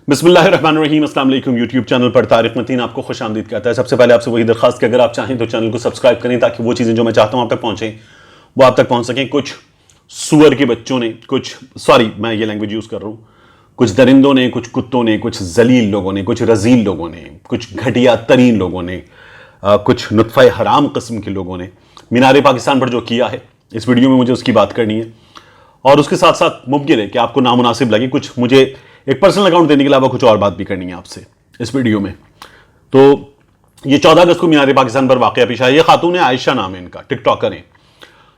बिस्मिल्लाहिर्रहमानिर्रहीम। अस्सलाम वालेकुम। यूट्यूब चैनल पर तारिक मतीन आपको खुश आमदीद कहता है। सबसे पहले आपसे वही दरखास्त कि अगर आप चाहें तो चैनल को सब्सक्राइब करें ताकि वो चीज़ें जो मैं चाहता हूं आप तक पहुंचें वो आप तक पहुंच सकें। कुछ सुअर के बच्चों ने मैं ये लैंग्वेज यूज़ कर रहा हूं, कुछ दरिंदों ने, कुछ कुत्तों ने, कुछ जलील लोगों ने, कुछ रजील लोगों ने, कुछ घटिया तरीन लोगों ने, कुछ नुत्फ़ा हराम किस्म के लोगों ने मीनार पाकिस्तान पर जो किया है, इस वीडियो में मुझे उसकी बात करनी है। और उसके साथ साथ मुमकिन है कि आपको नामुनासिब लगे, कुछ मुझे एक पर्सनल अकाउंट देने के अलावा कुछ और बात भी करनी है आपसे इस वीडियो में। तो ये 14 अगस्त को मीनार पाकिस्तान पर वाकया पेश आया। ये खातून है, आयशा नाम है इनका, टिकटॉकर है।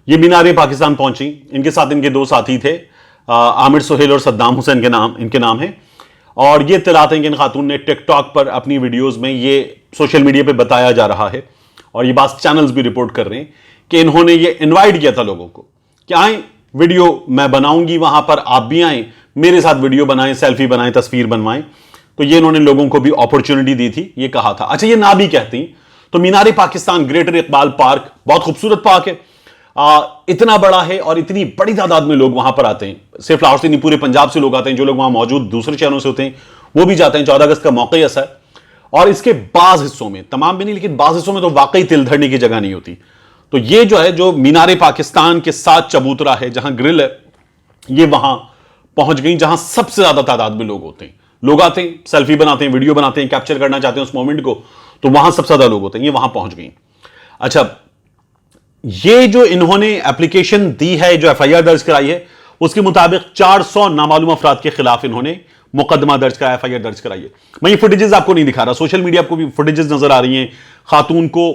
ये मीनार पाकिस्तान पहुंची, इनके साथ इनके दो साथी थे, आमिर सुहेल और सद्दाम हुसैन इनके नाम है। और ये इत्तलात हैं कि इन खातून ने टिकटॉक पर अपनी वीडियोज में, ये सोशल मीडिया पर बताया जा रहा है और ये बात चैनल्स भी रिपोर्ट कर रहे हैं कि इन्होंने ये इन्वाइट किया था लोगों को कि आए, वीडियो मैं बनाऊंगी, वहां पर आप भी आए, मेरे साथ वीडियो बनाएं, सेल्फी बनाएं, तस्वीर बनवाएं। तो ये इन्होंने लोगों को भी अपॉर्चुनिटी दी थी, ये कहा था। अच्छा, ये ना भी कहती तो मीनार पाकिस्तान ग्रेटर इकबाल पार्क बहुत खूबसूरत पार्क है, इतना बड़ा है और इतनी बड़ी तादाद में लोग वहां पर आते हैं। सिर्फ लाहौर से नहीं, पूरे पंजाब से लोग आते हैं। जो लोग वहां मौजूद दूसरे शहरों से होते हैं वो भी जाते हैं। 14 अगस्त का मौका ऐसा है। और इसके बाज हिस्सों में, तमाम भी नहीं लेकिन बाज हिस्सों में तो वाकई तिल धरने की जगह नहीं होती। तो ये जो है, जो मीनार पाकिस्तान के साथ चबूतरा है, जहां ग्रिल है, ये वहां पहुंच गई जहां सबसे ज्यादा तादाद में लोग होते हैं। लोग आते हैं, सेल्फी बनाते हैं, वीडियो बनाते हैं, कैप्चर करना चाहते हैं उस मोमेंट को, तो वहां सबसे ज्यादा लोग होते हैं। ये वहां पहुंच गई। अच्छा, ये जो इन्होंने एप्लीकेशन दी है, जो एफआईआर दर्ज कराई है, उसके मुताबिक 400 नामालूम अफराद के खिलाफ इन्होंने मुकदमा दर्ज कराया, एफआईआर दर्ज कराई है। मैं ये फुटेजेस आपको नहीं दिखा रहा, सोशल मीडिया आपको भी फुटेजेस नजर आ रही हैं। खातून को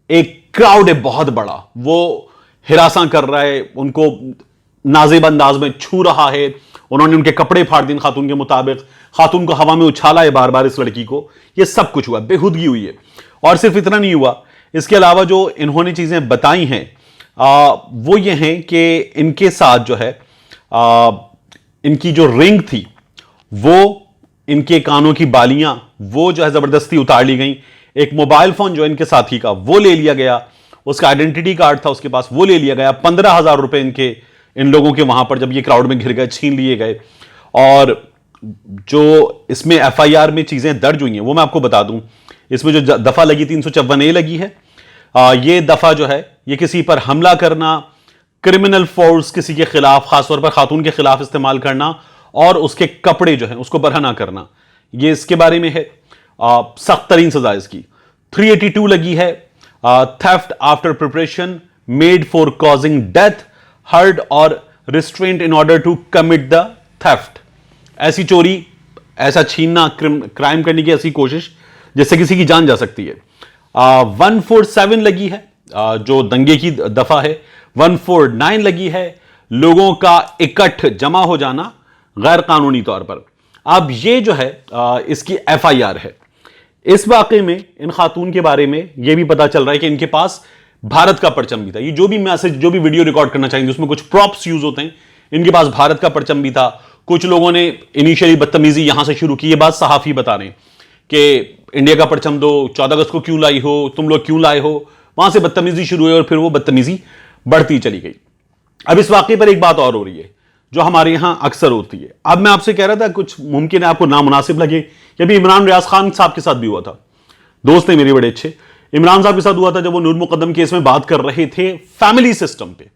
एक क्राउड है बहुत बड़ा, वो हिरासा कर रहा है, उनको नाजेब अंदाज में छू रहा है। उन्होंने उनके कपड़े फाड़ दिए खातून के मुताबिक, खातून को हवा में उछाला है बार बार इस लड़की को। ये सब कुछ हुआ, बेहुदगी हुई है। और सिर्फ इतना नहीं हुआ, इसके अलावा जो इन्होंने चीजें बताई हैं वो ये हैं कि इनके साथ जो है इनकी जो रिंग थी, वो इनके कानों की बालियां, वो जो है जबरदस्ती उतार ली गई। एक मोबाइल फोन जो इनके साथी का, वो ले लिया गया। उसका आइडेंटिटी कार्ड था उसके पास, वो ले लिया गया। 15,000 रुपए इन लोगों के वहां पर जब ये क्राउड में घिर गए, छीन लिए गए। और जो इसमें एफआईआर में चीजें दर्ज हुई हैं वो मैं आपको बता दूं। इसमें जो दफा लगी 354A लगी है, ये दफा जो है, ये किसी पर हमला करना, क्रिमिनल फोर्स किसी के खिलाफ, खासतौर पर खातून के खिलाफ इस्तेमाल करना और उसके कपड़े जो है उसको बरहना करना, ये इसके बारे में है। सख्त तरीन सजा इसकी। 382 लगी है, theft after preparation made for causing death, hurt और restraint in order to commit the theft. ऐसी चोरी, ऐसा छीनना, क्राइम करने की ऐसी कोशिश जिससे किसी की जान जा सकती है। 147 लगी है, जो दंगे की दफा है। 149 लगी है, लोगों का इकट्ठ जमा हो जाना गैर कानूनी तौर पर। अब ये जो है इसकी एफआईआर है। इस वाकये में इन खातून के बारे में यह भी पता चल रहा है कि इनके पास भारत का परचम भी था। ये जो भी मैसेज, जो भी वीडियो रिकॉर्ड करना चाहेंगे उसमें कुछ प्रॉप्स यूज होते हैं, इनके पास भारत का परचम भी था। कुछ लोगों ने इनिशियली बदतमीजी यहां से शुरू की। ये बात सहाफी बता रहे हैं कि इंडिया का परचम दो, 14 अगस्त को क्यों लाई हो, तुम लोग क्यों लाए हो। वहां से बदतमीजी शुरू हुई और फिर वो बदतमीजी बढ़ती चली गई। अब इस वाकये पर एक बात और हो रही है जो हमारे यहां अक्सर होती है। अब मैं आपसे कह रहा था, कुछ मुमकिन है आपको नामुनासिब लगे, ये भी इमरान रियाज खान साहब के साथ भी हुआ था। दोस्त हैं मेरे बड़े अच्छे, इमरान साहब के साथ हुआ था जब वो नूर मुकद्दम केस में बात कर रहे थे फैमिली सिस्टम पे।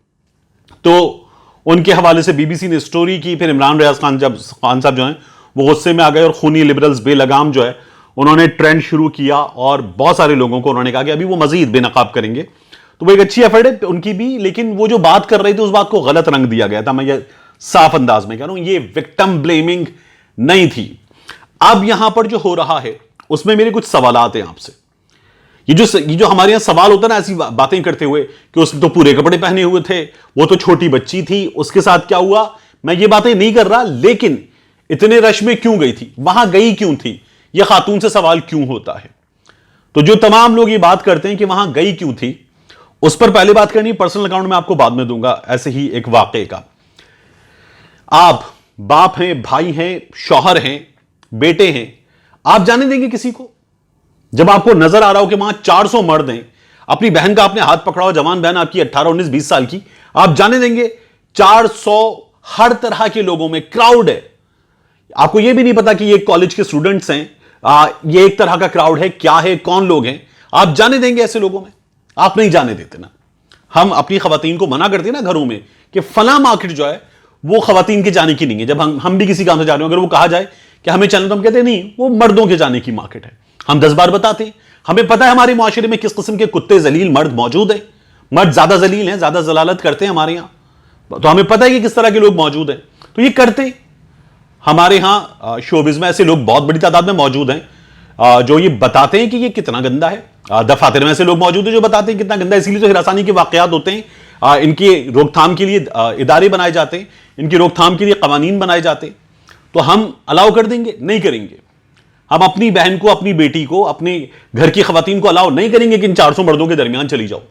तो उनके हवाले से बीबीसी ने स्टोरी की। फिर इमरान रियाज खान साहब जो हैं वो गुस्से में आ गए और खूनी लिबरल्स बेलगाम जो है उन्होंने ट्रेंड शुरू किया और बहुत सारे लोगों को उन्होंने कहा कि अभी वो मजीद बेनकाब करेंगे। तो वो एक अच्छी एफर्ट है उनकी भी, लेकिन वो जो बात कर रहे थे उस बात को गलत रंग दिया गया था। मैं ये साफ अंदाज में कह रहा हूं, ये विक्टिम ब्लेमिंग नहीं थी। अब यहां पर जो हो रहा है उसमें मेरे कुछ सवालात हैं आपसे। ये जो हमारे यहां सवाल होता है ना ऐसी बातें करते हुए कि उसने तो पूरे कपड़े पहने हुए थे, वो तो छोटी बच्ची थी, उसके साथ क्या हुआ, मैं ये बातें नहीं कर रहा, लेकिन इतने रश में क्यों गई थी, वहां गई क्यों थी, यह खातून से सवाल क्यों होता है। तो जो तमाम लोग ये बात करते हैं कि वहां गई क्यों थी, उस पर पहले बात करनी, पर्सनल अकाउंट में आपको बाद में दूंगा ऐसे ही एक वाकये का। आप बाप हैं, भाई हैं, शौहर हैं, बेटे हैं, आप जाने देंगे किसी को? जब आपको नजर आ रहा हो कि वहां 400 मर्द हैं, अपनी बहन का आपने हाथ पकड़ा हो, जवान बहन आपकी 18, 19, 20 साल की, आप जाने देंगे 400 हर तरह के लोगों में क्राउड है, आपको यह भी नहीं पता कि ये कॉलेज के स्टूडेंट्स हैं, ये एक तरह का क्राउड है, क्या है, कौन लोग हैं, आप जाने देंगे ऐसे लोगों में? आप नहीं जाने देते ना। हम अपनी खवातीन को मना करते हैं ना घरों में कि फला मार्केट जो है वो खवातीन के जाने की नहीं है। जब हम भी किसी काम से जा रहे हो, अगर वो कहा जाए कि हमें चलना, तो हम कहते हैं नहीं, वो मर्दों के जाने की मार्केट है। हम 10 बार बताते हैं, हमें पता है हमारे मुआशरे में किस किस्म के कुत्ते जलील मर्द मौजूद हैं। मर्द ज्यादा जलील हैं, ज्यादा जलालत करते हैं हमारे यहां, तो हमें पता है कि किस तरह के लोग मौजूद हैं। तो ये करते हमारे यहां शोबिज में ऐसे लोग बहुत बड़ी तादाद में मौजूद हैं जो ये बताते हैं कि ये कितना गंदा है। दफातर में ऐसे लोग मौजूद हैं जो बताते हैं कितना गंदा है। इसीलिए तो हिरासानी के वाकयात होते हैं, इनकी रोकथाम के लिए इदारे बनाए जाते हैं, इनकी रोकथाम के लिए कवानीन बनाए जाते हैं। तो हम अलाउ कर देंगे? नहीं करेंगे। हम अपनी बहन को, अपनी बेटी को, अपने घर की खवातीन को अलाउ नहीं करेंगे कि इन 400 मर्दों के दरमियान चली जाओ।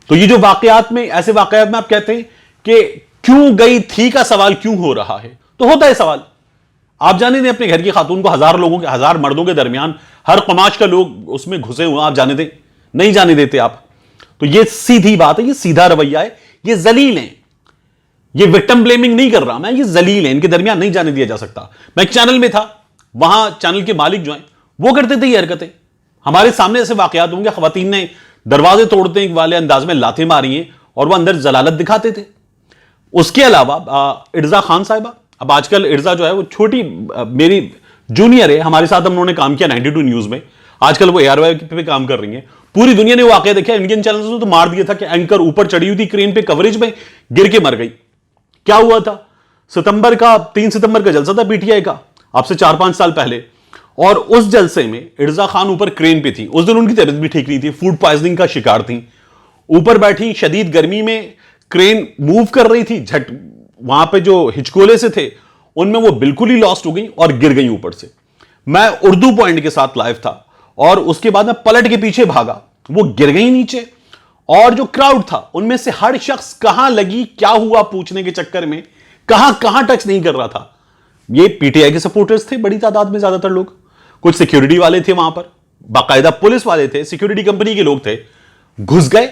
तो ये जो वाकयात में, ऐसे वाकयात में आप कहते हैं कि क्यों गई थी का सवाल क्यों हो रहा है, तो होता है सवाल। आप जाने दें अपने घर की खातून को 1000 मर्दों के दरमियान, हर कमाश का लोग उसमें घुसे हुए, आप जाने दें? नहीं जाने देते आप। तो ये सीधी बात है, ये सीधा रवैया है, ये जलील हैं। ये विक्टिम ब्लेमिंग नहीं कर रहा मैं, ये जलील हैं, इनके दरमियान नहीं जाने दिया जा सकता। मैं एक चैनल में था, वहां चैनल के मालिक जो हैं वो करते थे ये हरकतें। हमारे सामने ऐसे वाकयात होंगे, खवातीन ने दरवाजे तोड़ते वाले अंदाज में लाते मारी हैं और वह अंदर जलालत दिखाते थे। उसके अलावा इर्जा खान साहिबा, अब आजकल इर्जा जो है वो छोटी, मेरी जूनियर है, हमारे साथ हम उन्होंने काम किया 92 न्यूज में, आजकल वो ARY पे काम कर रही है। पूरी दुनिया ने वाकया देखा, इंडियन चैनल ने तो मार दिया था कि एंकर ऊपर चढ़ी हुई थी क्रेन पे कवरेज में, गिर के मर गई। क्या हुआ था? 3 सितंबर का जलसा था PTI का, आपसे 4-5 साल पहले, और उस जलसे में इर्जा खान ऊपर क्रेन पे थी। उस दिन उनकी तबीयत भी ठीक नहीं थी, फूड पॉइजनिंग का शिकार थी, ऊपर बैठी, शदीद गर्मी में क्रेन मूव कर रही थी, झट वहां पे जो हिचकोले से थे उनमें वो बिल्कुल ही लॉस्ट हो गई और गिर गई ऊपर से। मैं उर्दू पॉइंट के साथ लाइव था और उसके बाद मैं पलट के पीछे भागा, वो गिर गई नीचे, और जो क्राउड था उनमें से हर शख्स कहां लगी, क्या हुआ पूछने के चक्कर में कहां कहां टच नहीं कर रहा था। ये PTI के सपोर्टर्स थे बड़ी तादाद में, ज्यादातर लोग, कुछ सिक्योरिटी वाले थे वहां पर, बाकायदा पुलिस वाले थे, सिक्योरिटी कंपनी के लोग थे, घुस गए।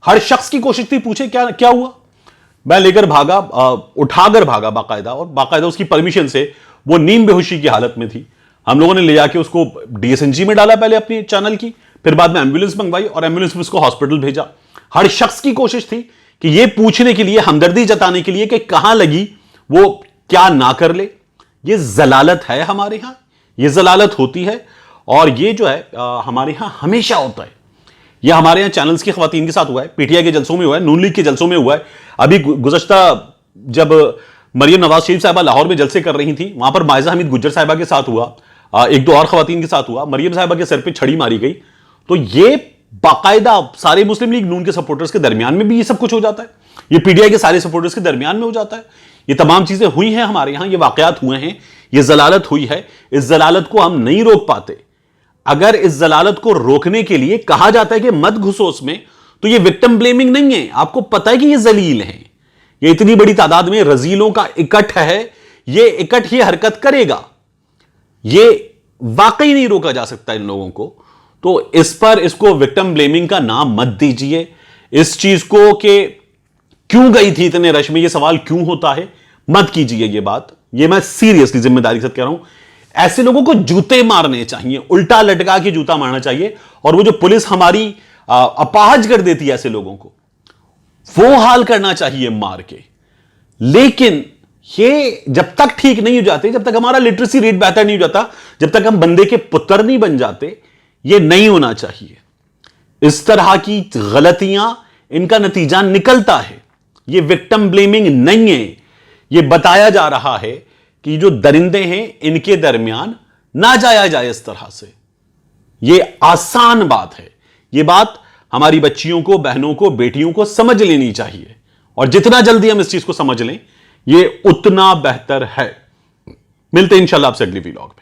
हर शख्स की कोशिश थी पूछे क्या क्या हुआ। मैं लेकर भागा, उठाकर भागा बाकायदा, और बाकायदा उसकी परमिशन से, वो नींद बेहोशी की हालत में थी। हम लोगों ने ले जाके उसको DSNG में डाला पहले अपनी चैनल की, फिर बाद में एम्बुलेंस मंगवाई और एम्बुलेंस में उसको हॉस्पिटल भेजा। हर शख्स की कोशिश थी कि ये पूछने के लिए, हमदर्दी जताने के लिए कि कहां लगी, वो क्या ना कर ले। ये जलालत है हमारे यहां, ये जलालत होती है, और ये जो है हमारे यहां हमेशा होता है। यह हमारे यहां चैनल्स की खवातीन के साथ हुआ है, PTI के जलसों में हुआ है, नून लीग के जलसों में हुआ है। अभी गुज़श्ता जब मरियम नवाज शरीफ साहिबा लाहौर में जलसे कर रही थी, वहां पर मायजा हमीद गुज्जर साहिबा के साथ हुआ, एक दो और खवातीन के साथ हुआ, मरियम साहिबा के सर पे छड़ी मारी गई। तो ये बाकायदा सारे मुस्लिम लीग नून के सपोर्टर्स के दरमियान में भी ये सब कुछ हो जाता है, ये PTI के सारे सपोर्टर्स के दरमियान में हो जाता है। ये तमाम चीजें हुई हैं हमारे यहां, ये वाकयात हुए हैं, ये जलालत हुई है। इस जलालत को हम नहीं रोक पाते। अगर इस जलालत को रोकने के लिए कहा जाता है कि मत घुसो उसमें, तो ये विक्टिम ब्लेमिंग नहीं है। आपको पता है कि ये जलील हैं, ये इतनी बड़ी तादाद में रजीलों का इकट्ठ है, ये इकट्ठ ये हरकत करेगा, ये वाकई नहीं रोका जा सकता इन लोगों को। तो इस पर, इसको विक्टिम ब्लेमिंग का नाम मत दीजिए। इस चीज को कि क्यों गई थी इतने रश में, ये सवाल क्यों होता है, मत कीजिए ये बात। ये मैं सीरियसली जिम्मेदारी से कह रहा हूं। ऐसे लोगों को जूते मारने चाहिए, उल्टा लटका के जूता मारना चाहिए, और वो जो पुलिस हमारी अपाहज कर देती है ऐसे लोगों को, वो हाल करना चाहिए मार के। लेकिन ये जब तक ठीक नहीं हो जाते, जब तक हमारा लिटरेसी रेट बेहतर नहीं हो जाता, जब तक हम बंदे के पुत्र नहीं बन जाते, ये नहीं होना चाहिए। इस तरह की गलतियां, इनका नतीजा निकलता है। ये विक्टिम ब्लेमिंग नहीं है, ये बताया जा रहा है कि जो दरिंदे हैं इनके दरमियान ना जाया जाए इस तरह से। ये आसान बात है, ये बात हमारी बच्चियों को, बहनों को, बेटियों को समझ लेनी चाहिए, और जितना जल्दी हम इस चीज को समझ लें ये उतना बेहतर है। मिलते हैं इंशाल्लाह आपसे अगली व्लॉग में।